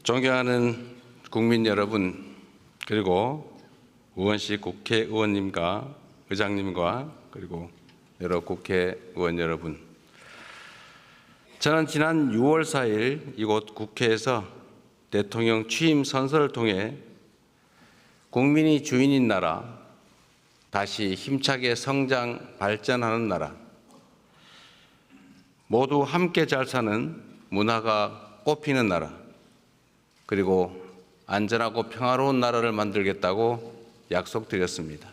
존경하는 국민 여러분, 그리고 의원실 국회의원님과 의장님과 그리고 여러 국회의원 여러분, 저는 지난 6월 4일 이곳 국회에서 대통령 취임 선서를 통해 국민이 주인인 나라, 다시 힘차게 성장 발전하는 나라, 모두 함께 잘 사는 문화가 꽃피는 나라, 그리고 안전하고 평화로운 나라를 만들겠다고 약속드렸습니다.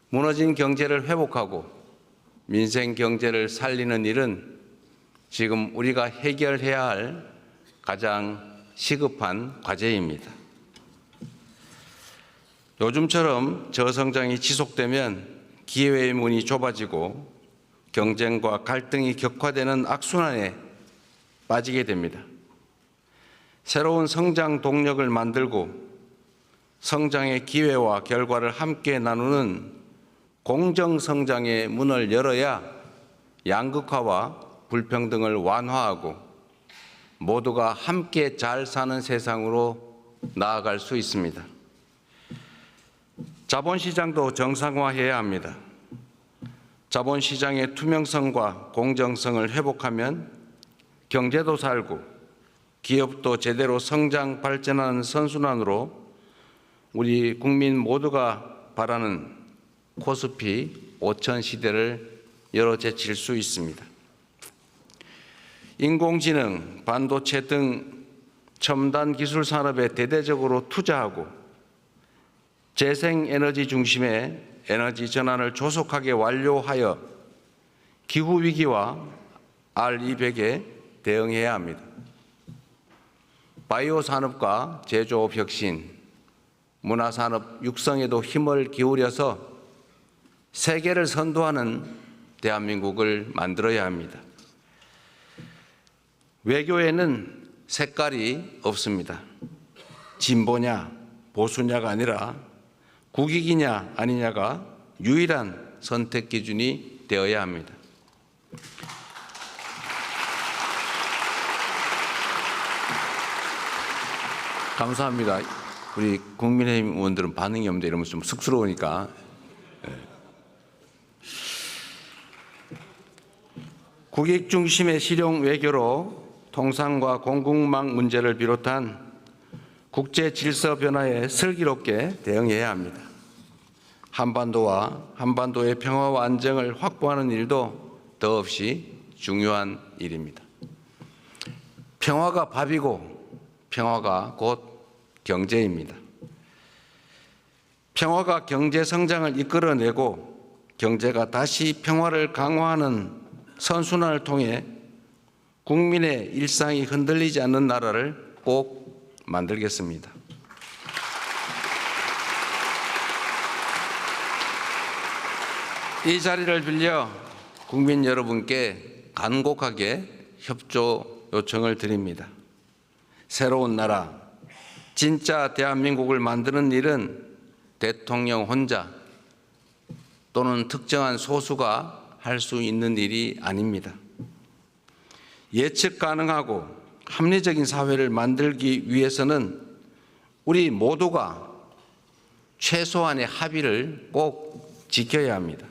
무너진 경제를 회복하고 민생 경제를 살리는 일은 지금 우리가 해결해야 할 가장 시급한 과제입니다. 요즘처럼 저성장이 지속되면 기회의 문이 좁아지고 경쟁과 갈등이 격화되는 악순환에 빠지게 됩니다. 새로운 성장 동력을 만들고 성장의 기회와 결과를 함께 나누는 공정성장의 문을 열어야 양극화와 불평등을 완화하고 모두가 함께 잘 사는 세상으로 나아갈 수 있습니다. 자본시장도 정상화해야 합니다. 자본시장의 투명성과 공정성을 회복하면 경제도 살고 기업도 제대로 성장 발전하는 선순환으로 우리 국민 모두가 바라는 코스피 5000 시대를 열어제칠 수 있습니다. 인공지능, 반도체 등 첨단 기술 산업에 대대적으로 투자하고 재생에너지 중심의 에너지 전환을 조속하게 완료하여 기후위기와 R200에 대응해야 합니다. 바이오 산업과 제조업 혁신, 문화산업 육성에도 힘을 기울여서 세계를 선도하는 대한민국을 만들어야 합니다. 외교에는 색깔이 없습니다. 진보냐 보수냐가 아니라 국익이냐 아니냐가 유일한 선택 기준이 되어야 합니다. 감사합니다. 우리 국민의힘 의원들은 반응이 없는데 이러면 좀 쑥스러우니까. 국익 중심의 실용 외교로 통상과 공급망 문제를 비롯한 국제 질서 변화에 슬기롭게 대응해야 합니다. 한반도와 한반도의 평화와 안정을 확보하는 일도 더없이 중요한 일입니다. 평화가 밥이고 평화가 곧 경제입니다. 평화가 경제 성장을 이끌어내고 경제가 다시 평화를 강화하는 선순환을 통해 국민의 일상이 흔들리지 않는 나라를 꼭 만들겠습니다. 이 자리를 빌려 국민 여러분께 간곡하게 협조 요청을 드립니다. 새로운 나라, 진짜 대한민국을 만드는 일은 대통령 혼자 또는 특정한 소수가 할 수 있는 일이 아닙니다. 예측 가능하고 합리적인 사회를 만들기 위해서는 우리 모두가 최소한의 합의를 꼭 지켜야 합니다.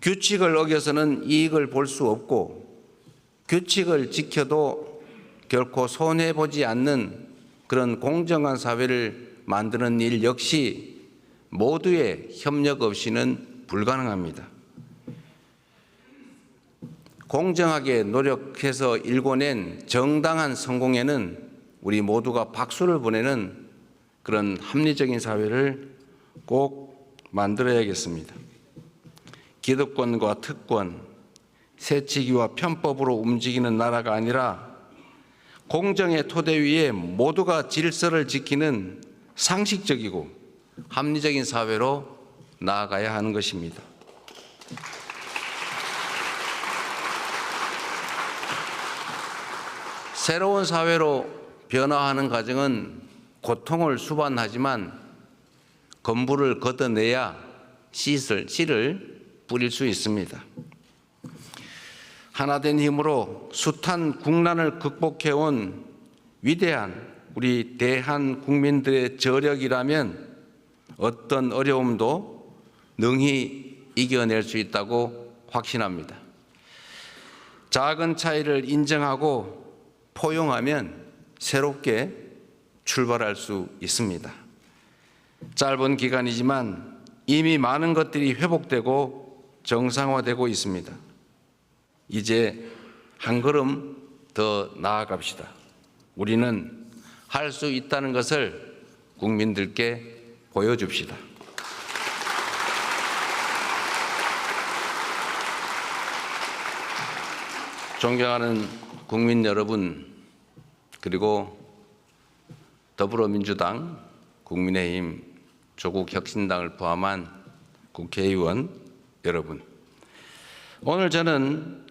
규칙을 어겨서는 이익을 볼 수 없고 규칙을 지켜도 결코 손해보지 않는 그런 공정한 사회를 만드는 일 역시 모두의 협력 없이는 불가능합니다. 공정하게 노력해서 일궈낸 정당한 성공에는 우리 모두가 박수를 보내는 그런 합리적인 사회를 꼭 만들어야겠습니다. 기득권과 특권, 세치기와 편법으로 움직이는 나라가 아니라 공정의 토대 위에 모두가 질서를 지키는 상식적이고 합리적인 사회로 나아가야 하는 것입니다. 새로운 사회로 변화하는 과정은 고통을 수반하지만 건물을 걷어내야 씨를 뿌릴 수 있습니다. 하나된 힘으로 숱한 국난을 극복해온 위대한 우리 대한 국민들의 저력이라면 어떤 어려움도 능히 이겨낼 수 있다고 확신합니다. 작은 차이를 인정하고 포용하면 새롭게 출발할 수 있습니다. 짧은 기간이지만 이미 많은 것들이 회복되고 정상화되고 있습니다. 이제 한 걸음 더 나아갑시다. 우리는 할 수 있다는 것을 국민들께 보여줍시다. 존경하는 국민 여러분, 그리고 더불어민주당, 국민의힘, 조국혁신당을 포함한 국회의원 여러분, 오늘 저는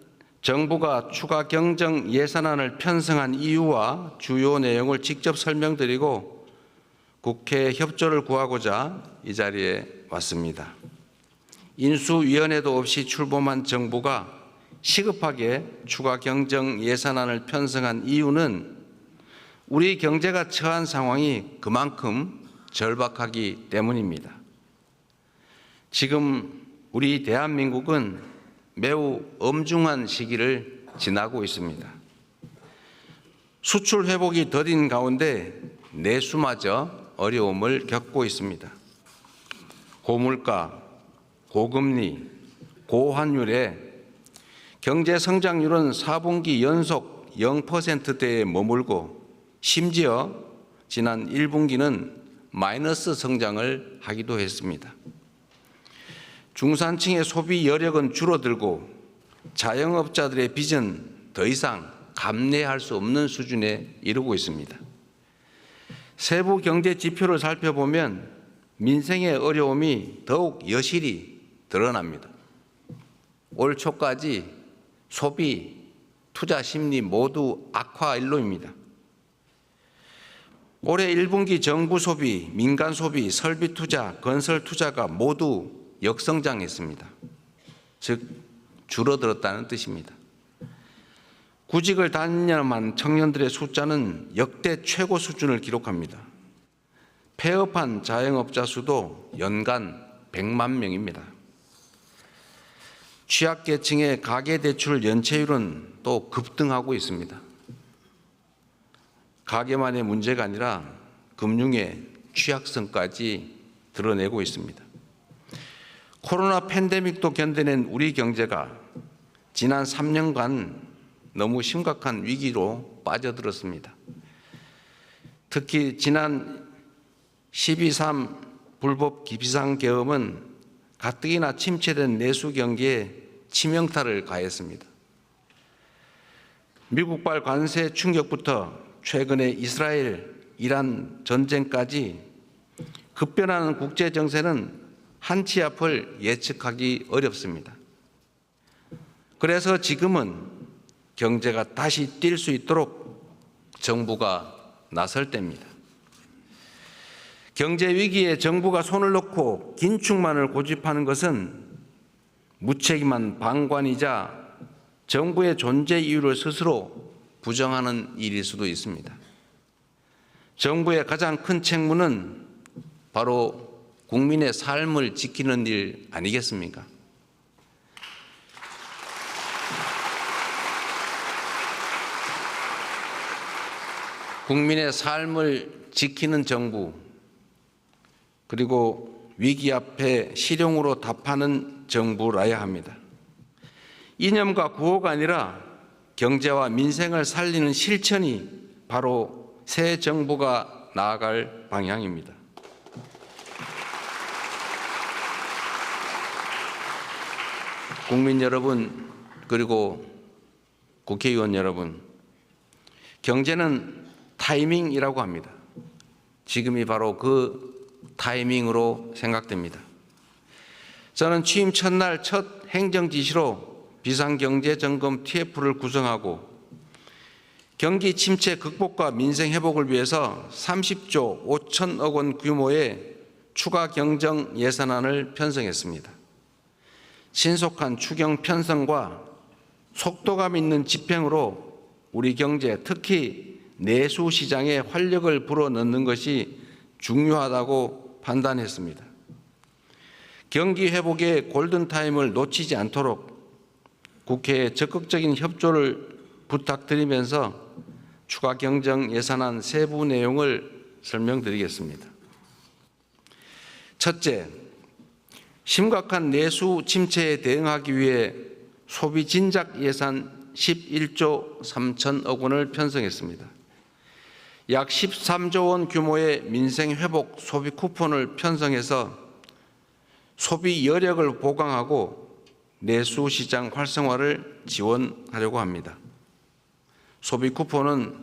정부가 추가 경정 예산안을 편성한 이유와 주요 내용을 직접 설명드리고 국회 협조를 구하고자 이 자리에 왔습니다. 인수위원회도 없이 출범한 정부가 시급하게 추가 경정 예산안을 편성한 이유는 우리 경제가 처한 상황이 그만큼 절박하기 때문입니다. 지금 우리 대한민국은 매우 엄중한 시기를 지나고 있습니다. 수출 회복이 더딘 가운데 내수마저 어려움을 겪고 있습니다. 고물가, 고금리, 고환율에 경제 성장률은 4분기 연속 0%대에 머물고 심지어 지난 1분기는 마이너스 성장을 하기도 했습니다. 중산층의 소비 여력은 줄어들고 자영업자들의 빚은 더 이상 감내할 수 없는 수준에 이르고 있습니다. 세부 경제 지표를 살펴보면 민생의 어려움이 더욱 여실히 드러납니다. 올 초까지 소비, 투자 심리 모두 악화 일로입니다. 올해 1분기 정부 소비, 민간 소비, 설비 투자, 건설 투자가 모두 역성장했습니다. 즉 줄어들었다는 뜻입니다. 구직을 단념한 청년들의 숫자는 역대 최고 수준을 기록합니다. 폐업한 자영업자 수도 연간 100만 명입니다. 취약계층의 가계대출 연체율은 또 급등하고 있습니다. 가계만의 문제가 아니라 금융의 취약성까지 드러내고 있습니다. 코로나 팬데믹도 견뎌낸 우리 경제가 지난 3년간 너무 심각한 위기로 빠져들었습니다. 특히 지난 12.3 불법 비상계엄은 가뜩이나 침체된 내수 경기에 치명타를 가했습니다. 미국발 관세 충격부터 최근의 이스라엘, 이란 전쟁까지 급변하는 국제 정세는 한치 앞을 예측하기 어렵습니다. 그래서 지금은 경제가 다시 뛸 수 있도록 정부가 나설 때입니다. 경제 위기에 정부가 손을 놓고 긴축만을 고집하는 것은 무책임한 방관이자 정부의 존재 이유를 스스로 부정하는 일일 수도 있습니다. 정부의 가장 큰 책무는 바로 국민의 삶을 지키는 일 아니겠습니까? 국민의 삶을 지키는 정부, 그리고 위기 앞에 실용으로 답하는 정부라야 합니다. 이념과 구호가 아니라 경제와 민생을 살리는 실천이 바로 새 정부가 나아갈 방향입니다. 국민 여러분, 그리고 국회의원 여러분, 경제는 타이밍이라고 합니다. 지금이 바로 그 타이밍으로 생각됩니다. 저는 취임 첫날 첫 행정지시로 비상경제점검 TF를 구성하고 경기 침체 극복과 민생 회복을 위해서 30조 5천억 원 규모의 추가 경정 예산안을 편성했습니다. 신속한 추경 편성과 속도감 있는 집행으로 우리 경제, 특히 내수 시장에 활력을 불어넣는 것이 중요하다고 판단했습니다. 경기 회복의 골든타임을 놓치지 않도록 국회에 적극적인 협조를 부탁드리면서 추가 경정 예산안 세부 내용을 설명드리겠습니다. 첫째, 심각한 내수 침체에 대응하기 위해 소비 진작 예산 11조 3천억 원을 편성했습니다. 약 13조 원 규모의 민생 회복 소비 쿠폰을 편성해서 소비 여력을 보강하고 내수 시장 활성화를 지원하려고 합니다. 소비 쿠폰은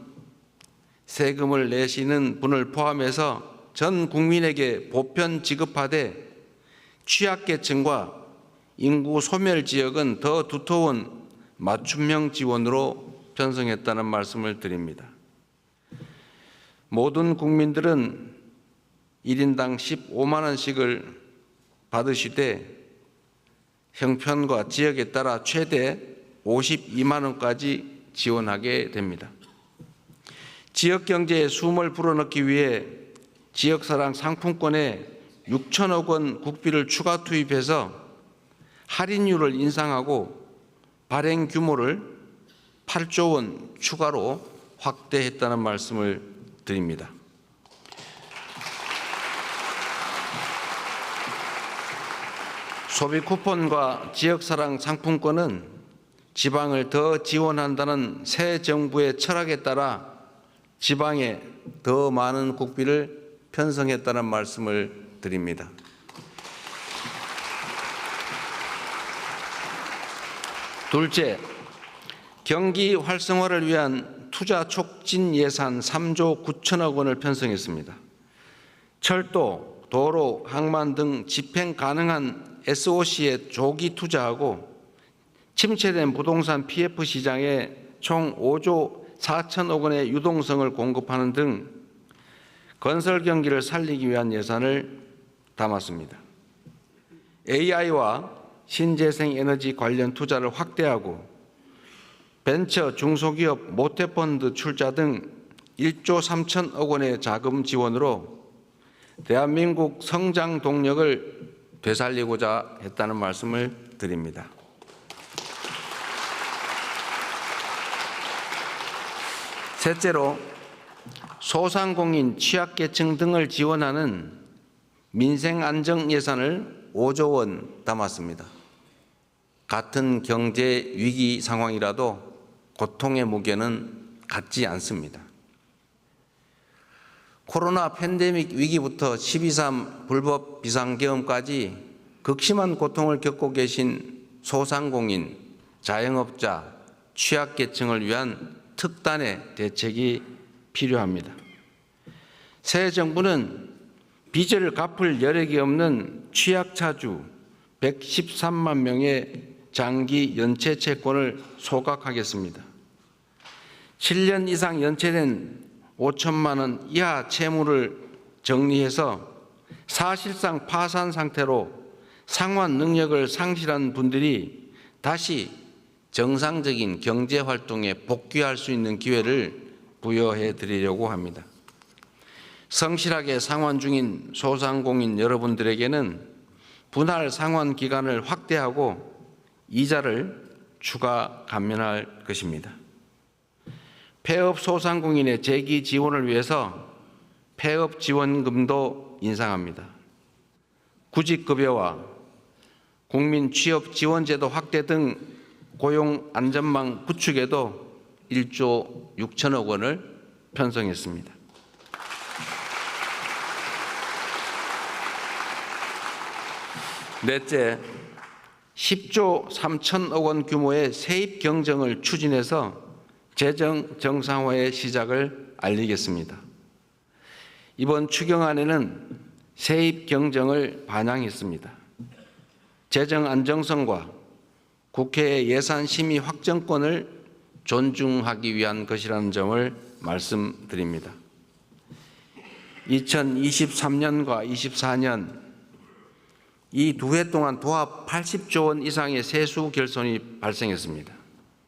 세금을 내시는 분을 포함해서 전 국민에게 보편 지급하되 취약계층과 인구 소멸 지역은 더 두터운 맞춤형 지원으로 편성했다는 말씀을 드립니다. 모든 국민들은 1인당 15만 원씩을 받으시되 형편과 지역에 따라 최대 52만 원까지 지원하게 됩니다. 지역 경제에 숨을 불어넣기 위해 지역사랑 상품권에 6천억 원 국비를 추가 투입해서 할인율을 인상하고 발행 규모를 8조 원 추가로 확대했다는 말씀을 드립니다. 소비 쿠폰과 지역사랑 상품권은 지방을 더 지원한다는 새 정부의 철학에 따라 지방에 더 많은 국비를 편성했다는 말씀을 드립니다. 둘째, 경기 활성화를 위한 투자 촉진 예산 3조 9천억 원을 편성했습니다. 철도, 도로, 항만 등 집행 가능한 SOC에 조기 투자하고 침체된 부동산 PF 시장에 총 5조 4천억 원의 유동성을 공급하는 등 건설 경기를 살리기 위한 예산을 담았습니다. AI와 신재생 에너지 관련 투자를 확대하고 벤처 중소기업 모태펀드 출자 등 1조 3천억 원의 자금 지원으로 대한민국 성장 동력을 되살리고자 했다는 말씀을 드립니다. 셋째로 소상공인, 취약계층 등을 지원하는 민생안정 예산을 5조 원 담았습니다. 같은 경제 위기 상황이라도 고통의 무게는 같지 않습니다. 코로나 팬데믹 위기부터 12.3 불법 비상계엄까지 극심한 고통을 겪고 계신 소상공인, 자영업자, 취약계층을 위한 특단의 대책이 필요합니다. 새 정부는 빚을 갚을 여력이 없는 취약차주 113만 명의 장기 연체 채권을 소각하겠습니다. 7년 이상 연체된 5천만 원 이하 채무를 정리해서 사실상 파산 상태로 상환 능력을 상실한 분들이 다시 정상적인 경제 활동에 복귀할 수 있는 기회를 부여해 드리려고 합니다. 성실하게 상환 중인 소상공인 여러분들에게는 분할 상환 기간을 확대하고 이자를 추가 감면할 것입니다. 폐업 소상공인의 재기 지원을 위해서 폐업 지원금도 인상합니다. 구직급여와 국민 취업 지원제도 확대 등 고용 안전망 구축에도 1조 6천억 원을 편성했습니다. 넷째, 10조 3천억 원 규모의 세입 경정을 추진해서 재정 정상화의 시작을 알리겠습니다. 이번 추경안에는 세입 경정을 반영했습니다. 재정 안정성과 국회의 예산 심의 확정권을 존중하기 위한 것이라는 점을 말씀드립니다. 2023년과 24년 이 두 해 동안 도합 80조 원 이상의 세수 결손이 발생했습니다.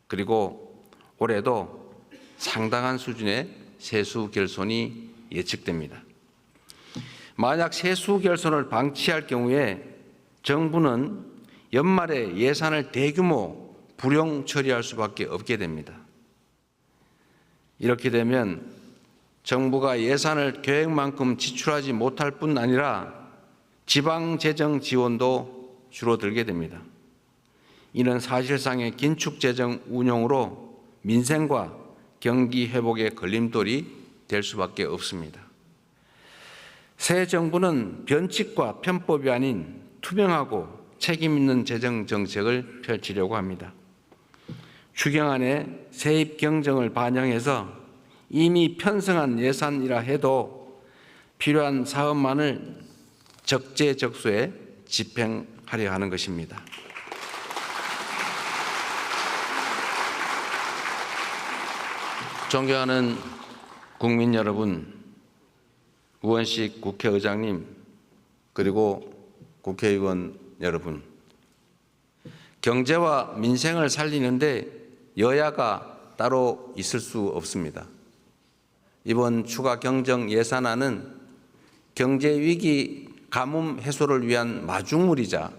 그리고 올해도 상당한 수준의 세수 결손이 예측됩니다. 만약 세수 결손을 방치할 경우에 정부는 연말에 예산을 대규모 불용 처리할 수밖에 없게 됩니다. 이렇게 되면 정부가 예산을 계획만큼 지출하지 못할 뿐 아니라 지방 재정 지원도 줄어들게 됩니다. 이는 사실상의 긴축 재정 운용으로 민생과 경기 회복의 걸림돌이 될 수밖에 없습니다. 새 정부는 변칙과 편법이 아닌 투명하고 책임 있는 재정 정책을 펼치려고 합니다. 추경안에 세입 경정을 반영해서 이미 편성한 예산이라 해도 필요한 사업만을 적재적소에 집행하려 하는 것입니다. 존경하는 국민 여러분, 우원식 국회의장님, 그리고 국회의원 여러분, 경제와 민생을 살리는데 여야가 따로 있을 수 없습니다. 이번 추가 경정 예산안은 경제 위기 가뭄 해소를 위한 마중물이자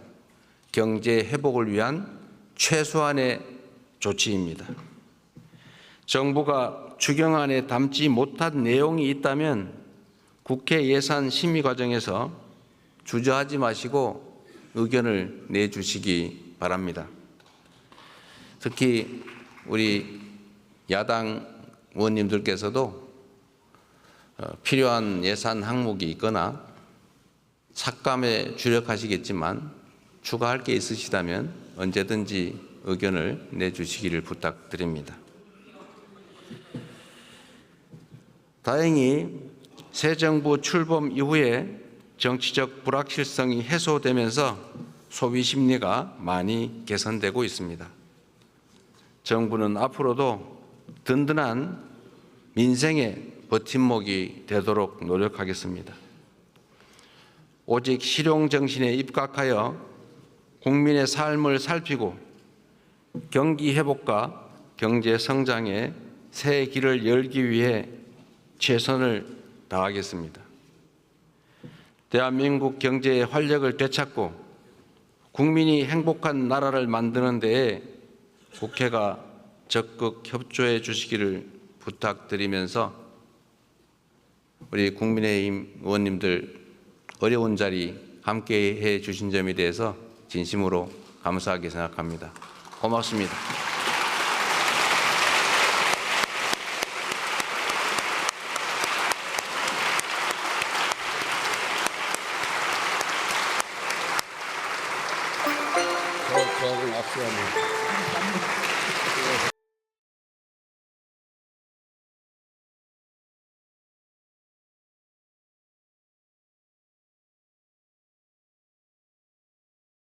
경제 회복을 위한 최소한의 조치입니다. 정부가 추경안에 담지 못한 내용이 있다면 국회 예산 심의 과정에서 주저하지 마시고 의견을 내주시기 바랍니다. 특히 우리 야당 의원님들께서도 필요한 예산 항목이 있거나 삭감에 주력하시겠지만 추가할 게 있으시다면 언제든지 의견을 내주시기를 부탁드립니다. 다행히 새 정부 출범 이후에 정치적 불확실성이 해소되면서 소비 심리가 많이 개선되고 있습니다. 정부는 앞으로도 든든한 민생의 버팀목이 되도록 노력하겠습니다. 오직 실용 정신에 입각하여 국민의 삶을 살피고 경기 회복과 경제 성장의 새 길을 열기 위해 최선을 다하겠습니다. 대한민국 경제의 활력을 되찾고 국민이 행복한 나라를 만드는 데에 국회가 적극 협조해 주시기를 부탁드리면서 우리 국민의힘 의원님들 어려운 자리 함께해 주신 점에 대해서 진심으로 감사하게 생각합니다. 고맙습니다. 저하고 악수합니다.